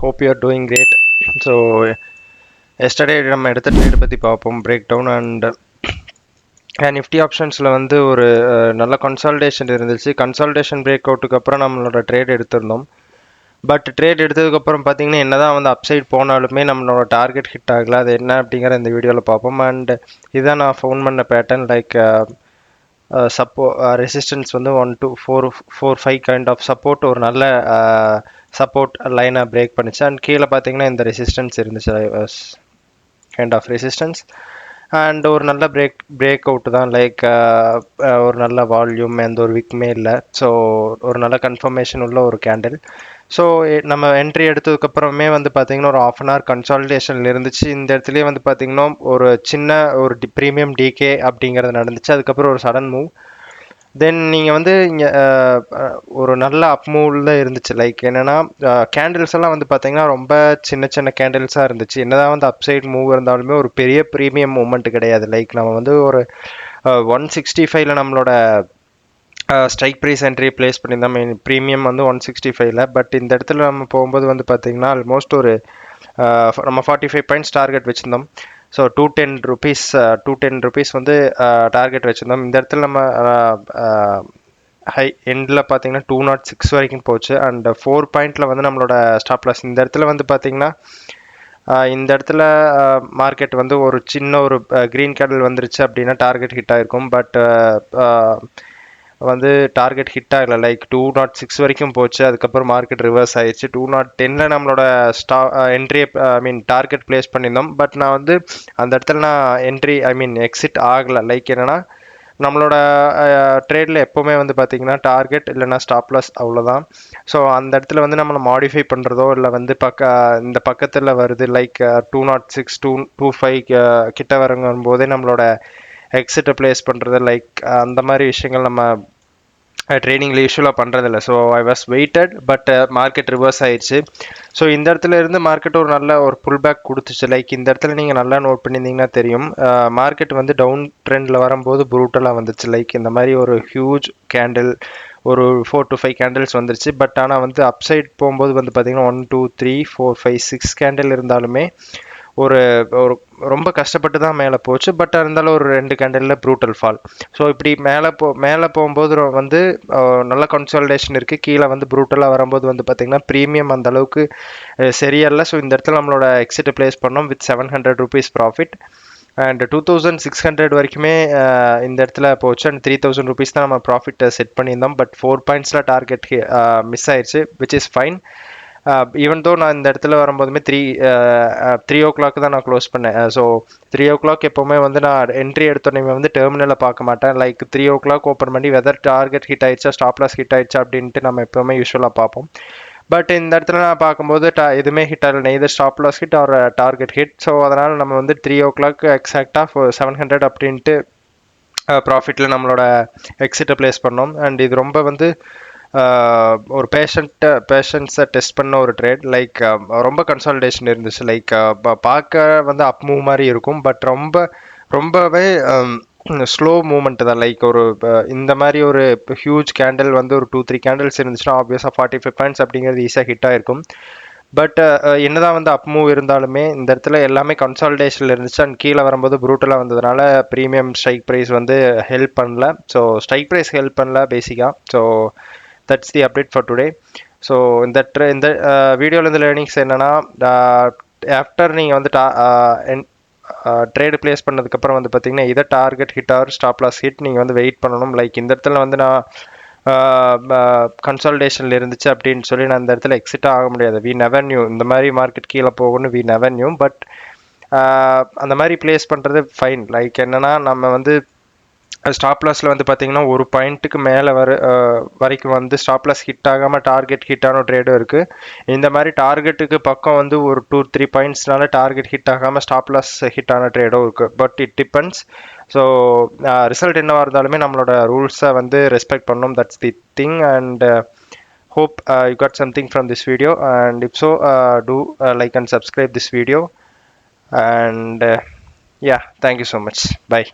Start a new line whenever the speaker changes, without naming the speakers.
hope you are doing great. So yesterday நம்ம எடுத்த trade பற்றி பார்ப்போம் பிரேக் டவுன் அண்ட் நிஃப்டி ஆப்ஷன்ஸில் வந்து ஒரு நல்ல கன்சால்டேஷன் இருந்துச்சு. கன்சால்டேஷன் பிரேக் அவுட்டுக்கு அப்புறம் நம்மளோட ட்ரேட் எடுத்திருந்தோம். பட் ட்ரேட் எடுத்ததுக்கப்புறம் பார்த்தீங்கன்னா என்ன தான் வந்து அப்சைட் போனாலுமே நம்மளோட டார்கெட் ஹிட் ஆகல. அது என்ன அப்படிங்கிற இந்த வீடியோவில் பார்ப்போம். அண்ட் இதுதான் நான் ஃபவுண்ட் பண்ண பேட்டர்ன். லைக் ரெசிஸ்டன்ஸ் வந்து 1 to 4 5 கைண்ட் ஆஃப் சப்போர்ட் ஒரு நல்ல சப்போர்ட் லைனை பிரேக் பண்ணிச்சு. அண்ட் கீழே பார்த்தீங்கன்னா இந்த ரெசிஸ்டன்ஸ் இருந்துச்சு, கைண்ட் ஆஃப் ரெசிஸ்டன்ஸ். அண்ட் ஒரு நல்ல பிரேக் அவுட் தான். லைக் ஒரு நல்ல வால்யூம், எந்த ஒரு விக்குமே இல்லை. ஸோ ஒரு நல்ல கன்ஃபர்மேஷன் உள்ள ஒரு கேண்டில். ஸோ நம்ம என்ட்ரி எடுத்ததுக்கப்புறமே வந்து பார்த்தீங்கன்னா ஒரு ஆஃப் அன் ஹவர் கன்சால்டேஷனில் இருந்துச்சு. இந்த இடத்துலேயே வந்து பார்த்தீங்கன்னா ஒரு சின்ன ஒரு ப்ரீமியம் டிகே அப்படிங்கிறது நடந்துச்சு. அதுக்கப்புறம் ஒரு சடன் மூவ். தென் நீங்கள் வந்து இங்கே ஒரு நல்ல அப் மூவில் தான் இருந்துச்சு. லைக் என்னென்னா கேண்டில்ஸ் எல்லாம் வந்து பார்த்தீங்கன்னா ரொம்ப சின்ன சின்ன கேண்டில்ஸாக இருந்துச்சு. என்னதான் வந்து அப்சைட் மூவ் இருந்தாலுமே ஒரு பெரிய ப்ரீமியம் மூமெண்ட் கிடையாது. லைக் நம்ம வந்து ஒரு 165 நம்மளோட ஸ்ட்ரைக் ப்ரைஸ் என்ட்ரி ப்ளேஸ் பண்ணியிருந்தோம். மீன் ப்ரீமியம் வந்து 165. பட் இந்த இடத்துல நம்ம போகும்போது வந்து பார்த்திங்கன்னா ஆல்மோஸ்ட் ஒரு நம்ம 45 பாயிண்ட்ஸ் டார்கெட் வச்சுருந்தோம். ஸோ 210 rupees வந்து டார்கெட் வச்சுருந்தோம். இந்த இடத்துல நம்ம ஹை எண்டில் பார்த்தீங்கன்னா 206 வரைக்கும் போச்சு. அண்ட் 4 பாயிண்டில் வந்து நம்மளோட ஸ்டாப் லாஸ். இந்த இடத்துல வந்து பார்த்திங்கன்னா இந்த இடத்துல மார்க்கெட் வந்து ஒரு சின்ன ஒரு க்ரீன் கேண்டில் வந்துருச்சு அப்படின்னா டார்கெட் ஹிட் ஆகிருக்கும். பட் வந்து டார்கெட் ஹிட் ஆகலை. லைக் 206 வரைக்கும் போச்சு. அதுக்கப்புறம் மார்க்கெட் ரிவர்ஸ் ஆயிடுச்சு. 210 நம்மளோட என்ட்ரி டார்கெட் பிளேஸ் பண்ணியிருந்தோம். பட் நான் வந்து அந்த இடத்துல நான் எக்ஸிட் ஆகலை. லைக் என்னென்னா நம்மளோட ட்ரேடில் எப்போவுமே வந்து பார்த்திங்கன்னா டார்கெட் இல்லைனா ஸ்டாப் லாஸ் அவ்வளோதான். ஸோ அந்த இடத்துல வந்து நம்மளை மாடிஃபை பண்ணுறதோ இல்லை வந்து இந்த பக்கத்தில் வருது லைக் 206 225 கிட்ட வரும்போதே நம்மளோட எக்ஸிட்டை பிளேஸ் பண்ணுறது, லைக் அந்த மாதிரி விஷயங்கள் நம்ம ட்ரேடிங்கில் யூஸ்வலாக பண்ணுறதில்ல. So I was waited. But market reverse ஆயிடுச்சு. ஸோ இந்த இடத்துல இருந்து மார்க்கெட் ஒரு நல்ல ஒரு புல் பேக் கொடுத்துச்சு. லைக் இந்த இடத்துல நீங்கள் நல்லா நோட் பண்ணியிருந்தீங்கன்னா தெரியும், மார்க்கெட் வந்து டவுன் ட்ரெண்டில் வரும்போது ப்ரூட்டலாக வந்துச்சு. லைக் இந்த மாதிரி ஒரு ஹியூஜ் கேண்டில் ஒரு 4 to 5 கேண்டில்ஸ் வந்துருச்சு. பட் ஆனால் வந்து அப்சைட் போகும்போது வந்து பார்த்திங்கன்னா 1 2 3 4 5 6 கேண்டில் இருந்தாலுமே ஒரு ரொம்ப கஷ்டப்பட்டு தான் மேலே போச்சு. பட் இருந்தாலும் ஒரு 2 கேண்டிலில் ப்ரூட்டல் ஃபால். ஸோ இப்படி மேலே போகும்போது வந்து நல்ல கன்சால்டேஷன் இருக்குது. கீழே வந்து ப்ரூட்டலாக வரும்போது வந்து பார்த்திங்கன்னா ப்ரீமியம் அந்த அளவுக்கு சரியில்லை. ஸோ இந்த இடத்துல நம்மளோட எக்ஸிட்டை பிளேஸ் பண்ணோம் வித் 700 rupees ப்ராஃபிட். அண்ட் 2600 வரைக்குமே இந்த இடத்துல போச்சு. அண்ட் 3000 rupees தான் நம்ம ப்ராஃபிட்டை செட் பண்ணியிருந்தோம். பட் 4 பாயிண்ட்ஸில் டார்கெட் மிஸ் ஆயிடுச்சு, which is fine. Even though நான் இந்த இடத்துல வரும்போதுமே 3 o'clock தான் நான் க்ளோஸ் பண்ணேன். ஸோ 3 o'clock எப்போவுமே வந்து நான் என்ட்ரி எடுத்தோன்னே வந்து டெர்மினலை பார்க்க மாட்டேன். லைக் 3 o'clock ஓப்பன் பண்ணி வெதர் டார்கெட் ஹிட் ஆயிடுச்சா ஸ்டாப் லாஸ் ஹிட் ஆயிடுச்சா அப்படின்ட்டு நம்ம எப்போவுமே யூஸ்வலாக பார்ப்போம். பட் இந்த இடத்துல நான் பார்க்கும்போது எதுவுமே ஹிட் ஆகலை, neither stop loss hit or target hit. So அதனால் நம்ம வந்து 3 o'clock எக்ஸாக்டாக 700 அப்படின்ட்டு ப்ராஃபிட்டில் நம்மளோட எக்ஸிட்டை பிளேஸ் பண்ணோம். அண்ட் இது ரொம்ப வந்து ஒரு பேஷன்ஸை டெஸ்ட் பண்ண ஒரு ட்ரேட். லைக் ரொம்ப கன்சால்டேஷன் இருந்துச்சு. லைக் பார்க்க வந்து அப் மூவ் மாதிரி இருக்கும். பட் ரொம்பவே ஸ்லோ மூமெண்ட் தான். லைக் ஒரு இந்த மாதிரி ஒரு ஹியூஜ் கேண்டில் வந்து ஒரு 2-3 கேண்டில்ஸ் இருந்துச்சுன்னா ஆப்வியஸாக 45 பாயிண்ட்ஸ் அப்படிங்கிறது ஈஸியாக ஹிட் ஆகிருக்கும். பட் என்னதான் வந்து அப் மூவ் இருந்தாலுமே இந்த இடத்துல எல்லாமே கன்சால்டேஷனில் இருந்துச்சு. அண்ட் கீழே வரும்போது ப்ரூட்டலாக வந்ததுனால ப்ரீமியம் ஸ்ட்ரைக் ப்ரைஸ் வந்து ஹெல்ப் பண்ணல. ஸோ ஸ்ட்ரைக் ப்ரைஸ் ஹெல்ப் பண்ணல பேசிக்காக. So that's the update for today. So இந்த வீடியோவில் இந்த லேர்னிங்ஸ் என்னென்னா, ஆஃப்டர் நீங்கள் வந்து ட்ரேடு பிளேஸ் பண்ணதுக்கப்புறம் வந்து பார்த்தீங்கன்னா இதை target hit or stop loss hit நீங்கள் வந்து வெயிட் பண்ணணும். லைக் இந்த இடத்துல வந்து நான் கன்சால்டேஷனில் இருந்துச்சு அப்படின்னு சொல்லி நான் இந்த இடத்துல எக்ஸிட்டாக ஆக முடியாது. வி நெவர் நியூ இந்த மாதிரி மார்க்கெட் கீழே போகணும்னு வி நெவர் நியூ. பட் அந்த மாதிரி பிளேஸ் பண்ணுறது ஃபைன். லைக் என்னென்னா நம்ம வந்து ஸ்டாப் லாஸில் வந்து பார்த்தீங்கன்னா ஒரு பாயிண்ட்டுக்கு மேலே வரைக்கும் வந்து ஸ்டாப் லாஸ் ஹிட் ஆகாமல் டார்கெட் ஹிட்டான ட்ரேடும் இருக்குது. இந்த மாதிரி டார்கெட்டுக்கு பக்கம் வந்து ஒரு 2-3 பாயிண்ட்ஸ்னால டார்கெட் ஹிட் ஆகாமல் ஸ்டாப் லாஸ் ஹிட்டான ட்ரேடும் இருக்குது. But it depends. So result என்னவாக இருந்தாலுமே நம்மளோட ரூல்ஸை வந்து ரெஸ்பெக்ட் பண்ணணும். That's the thing. And hope you got something from this video, and if so do like and subscribe this video. And yeah, thank you so much. Bye.